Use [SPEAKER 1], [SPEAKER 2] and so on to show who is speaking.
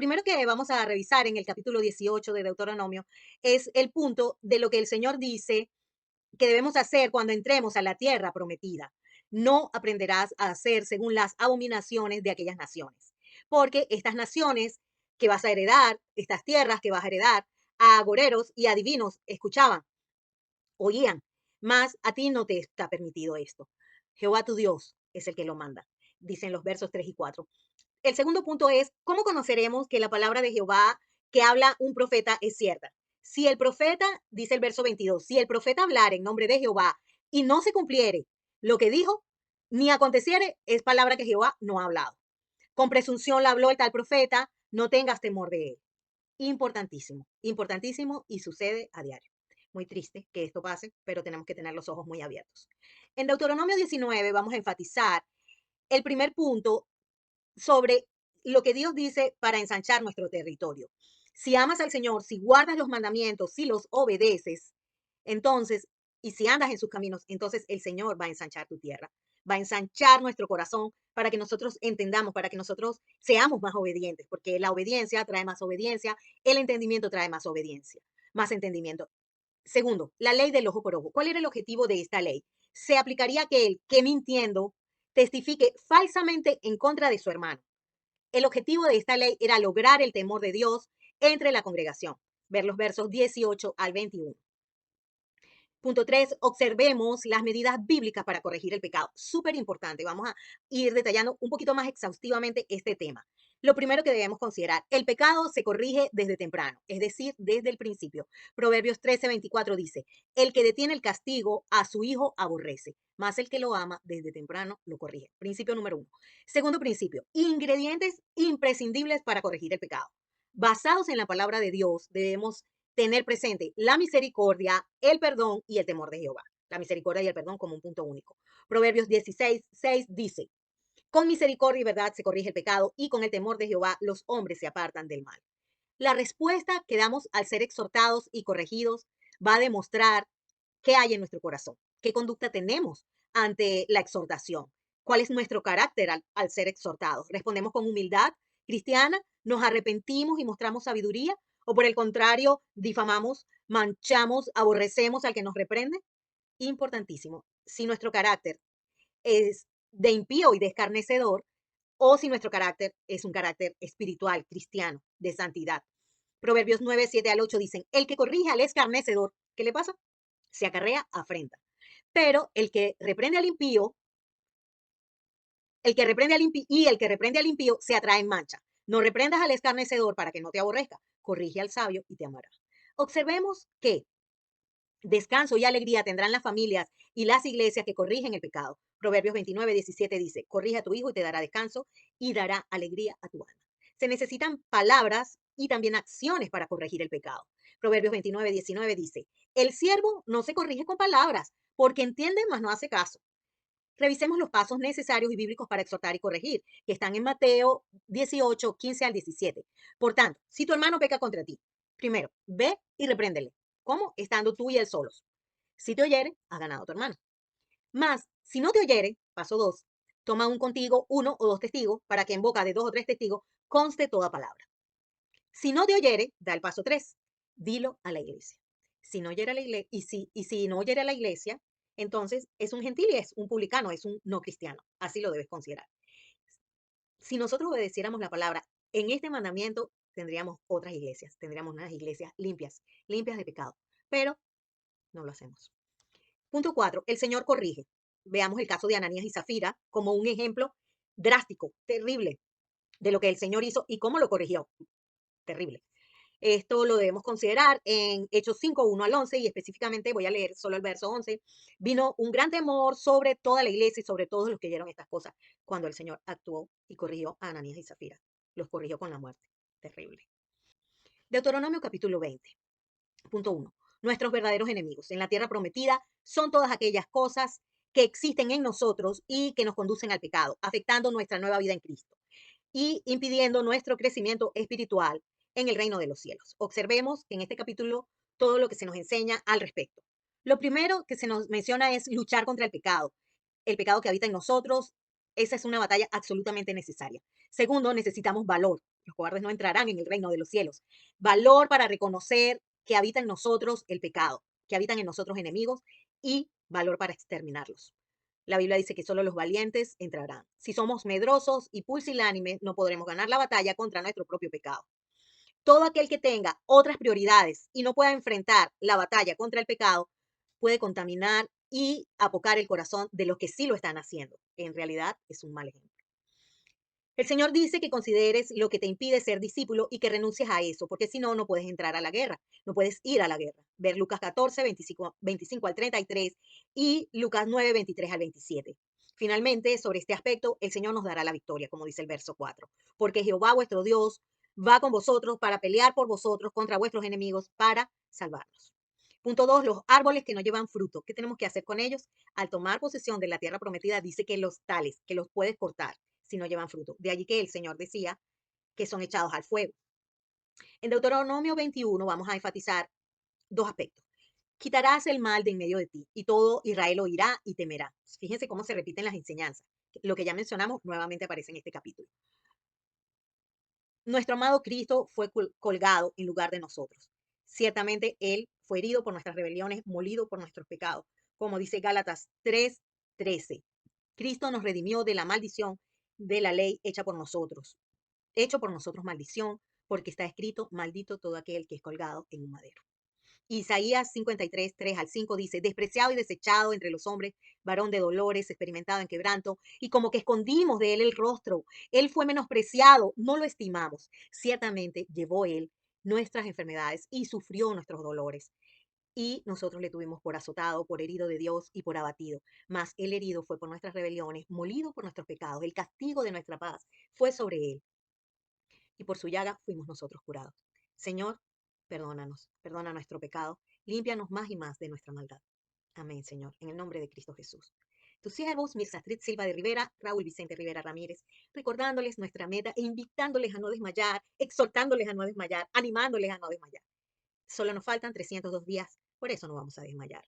[SPEAKER 1] primero que vamos a revisar en el capítulo 18 de Deuteronomio es el punto de lo que el Señor dice que debemos hacer cuando entremos a la tierra prometida. No aprenderás a hacer según las abominaciones de aquellas naciones, porque estas naciones que vas a heredar, estas tierras que vas a heredar, a agoreros y adivinos escuchaban, oían, mas a ti no te está permitido esto. Jehová tu Dios es el que lo manda, dicen los versos 3 y 4. El segundo punto es, ¿cómo conoceremos que la palabra de Jehová que habla un profeta es cierta? Si el profeta, dice el verso 22, si el profeta hablar en nombre de Jehová y no se cumpliere lo que dijo, ni aconteciere, es palabra que Jehová no ha hablado. Con presunción la habló el tal profeta, no tengas temor de él. Importantísimo, importantísimo y sucede a diario. Muy triste que esto pase, pero tenemos que tener los ojos muy abiertos. En Deuteronomio 19 vamos a enfatizar el primer punto sobre lo que Dios dice para ensanchar nuestro territorio. Si amas al Señor, si guardas los mandamientos, si los obedeces, entonces, y si andas en sus caminos, entonces el Señor va a ensanchar tu tierra, va a ensanchar nuestro corazón para que nosotros entendamos, para que nosotros seamos más obedientes, porque la obediencia trae más obediencia, el entendimiento trae más obediencia, más entendimiento. Segundo, la ley del ojo por ojo. ¿Cuál era el objetivo de esta ley? Se aplicaría a aquel que mintiendo testifique falsamente en contra de su hermano. El objetivo de esta ley era lograr el temor de Dios entre la congregación. Ver los versos 18 al 21. Punto 3, observemos las medidas bíblicas para corregir el pecado. Súper importante. Vamos a ir detallando un poquito más exhaustivamente este tema. Lo primero que debemos considerar, el pecado se corrige desde temprano, es decir, desde el principio. Proverbios 13:24 dice, el que detiene el castigo a su hijo aborrece, más el que lo ama desde temprano lo corrige. Principio número 1. Segundo principio, ingredientes imprescindibles para corregir el pecado. Basados en la palabra de Dios, debemos tener presente la misericordia, el perdón y el temor de Jehová. La misericordia y el perdón como un punto único. Proverbios 16:6 dice, con misericordia y verdad se corrige el pecado y con el temor de Jehová los hombres se apartan del mal. La respuesta que damos al ser exhortados y corregidos va a demostrar qué hay en nuestro corazón, qué conducta tenemos ante la exhortación, cuál es nuestro carácter al ser exhortados. ¿Respondemos con humildad cristiana? ¿Nos arrepentimos y mostramos sabiduría? ¿O por el contrario, difamamos, manchamos, aborrecemos al que nos reprende? Importantísimo. Si nuestro carácter es de impío y de escarnecedor, o si nuestro carácter es un carácter espiritual, cristiano, de santidad. Proverbios 9:7 al 8 dicen, el que corrige al escarnecedor, ¿qué le pasa? Se acarrea afrenta. Pero el que reprende al impío, el que reprende al impío y el que reprende al impío se atrae en mancha. No reprendas al escarnecedor para que no te aborrezca. Corrige al sabio y te amará. Observemos que descanso y alegría tendrán las familias y las iglesias que corrigen el pecado. Proverbios 29:17 dice, corrige a tu hijo y te dará descanso y dará alegría a tu alma. Se necesitan palabras y también acciones para corregir el pecado. Proverbios 29:19 dice, el siervo no se corrige con palabras, porque entiende, mas no hace caso. Revisemos los pasos necesarios y bíblicos para exhortar y corregir, que están en Mateo 18:15 al 17. Por tanto, si tu hermano peca contra ti, primero, ve y repréndele. ¿Cómo? Estando tú y él solos. Si te oyere, has ganado a tu hermano. Más, si no te oyere, paso 2, toma un contigo, uno o dos testigos, para que en boca de dos o tres testigos conste toda palabra. Si no te oyere, da el paso 3, dilo a la iglesia. Si no oyere a la iglesia, y si no oyere a la iglesia, entonces es un gentil y es un publicano, es un no cristiano. Así lo debes considerar. Si nosotros obedeciéramos la palabra en este mandamiento, tendríamos otras iglesias, tendríamos unas iglesias limpias, limpias de pecado, pero no lo hacemos. Punto 4, el Señor corrige. Veamos el caso de Ananías y Zafira como un ejemplo drástico, terrible, de lo que el Señor hizo y cómo lo corrigió. Terrible. Esto lo debemos considerar en Hechos 5:1 al 11 y específicamente voy a leer solo el verso 11. Vino un gran temor sobre toda la iglesia y sobre todos los que oyeron estas cosas cuando el Señor actuó y corrigió a Ananías y Zafira. Los corrigió con la muerte. Terrible. Deuteronomio capítulo 20. Punto 1. Nuestros verdaderos enemigos en la tierra prometida son todas aquellas cosas que existen en nosotros y que nos conducen al pecado, afectando nuestra nueva vida en Cristo y impidiendo nuestro crecimiento espiritual en el reino de los cielos. Observemos que en este capítulo todo lo que se nos enseña al respecto. Lo primero que se nos menciona es luchar contra el pecado que habita en nosotros. Esa es una batalla absolutamente necesaria. Segundo, necesitamos valor. Los cobardes no entrarán en el reino de los cielos. Valor para reconocer que habita en nosotros el pecado, que habitan en nosotros enemigos y valor para exterminarlos. La Biblia dice que solo los valientes entrarán. Si somos medrosos y pusilánimes, no podremos ganar la batalla contra nuestro propio pecado. Todo aquel que tenga otras prioridades y no pueda enfrentar la batalla contra el pecado, puede contaminar y apocar el corazón de los que sí lo están haciendo. En realidad es un mal ejemplo. El Señor dice que consideres lo que te impide ser discípulo y que renuncies a eso, porque si no, no puedes entrar a la guerra, no puedes ir a la guerra. Ver Lucas 14, 25 al 33 y Lucas 9, 23 al 27. Finalmente, sobre este aspecto, el Señor nos dará la victoria, como dice el verso 4, porque Jehová vuestro Dios va con vosotros para pelear por vosotros contra vuestros enemigos para salvarnos. Punto 2, los árboles que no llevan fruto. ¿Qué tenemos que hacer con ellos? Al tomar posesión de la tierra prometida, dice que los tales, que los puedes cortar si no llevan fruto. De allí que el Señor decía que son echados al fuego. En Deuteronomio 21 vamos a enfatizar dos aspectos. Quitarás el mal de en medio de ti y todo Israel oirá y temerá. Fíjense cómo se repiten las enseñanzas. Lo que ya mencionamos nuevamente aparece en este capítulo. Nuestro amado Cristo fue colgado en lugar de nosotros. Ciertamente Él fue herido por nuestras rebeliones, molido por nuestros pecados. Como dice Gálatas 3:13. Cristo nos redimió de la maldición de la ley hecha por nosotros. Hecho por nosotros maldición, porque está escrito, maldito todo aquel que es colgado en un madero. Isaías 53, 3 al 5 dice, despreciado y desechado entre los hombres, varón de dolores, experimentado en quebranto, y como que escondimos de él el rostro. Él fue menospreciado, no lo estimamos. Ciertamente llevó él nuestras enfermedades y sufrió nuestros dolores. Y nosotros le tuvimos por azotado, por herido de Dios y por abatido. Mas el herido fue por nuestras rebeliones, molido por nuestros pecados. El castigo de nuestra paz fue sobre él y por su llaga fuimos nosotros curados. Señor, perdónanos, perdona nuestro pecado, límpianos más y más de nuestra maldad. Amén, Señor, en el nombre de Cristo Jesús. Tus siervos, Mirza Astrid Silva de Rivera, Raúl Vicente Rivera Ramírez, recordándoles nuestra meta e invitándoles a no desmayar, exhortándoles a no desmayar, animándoles a no desmayar. Solo nos faltan 302 días, por eso no vamos a desmayar.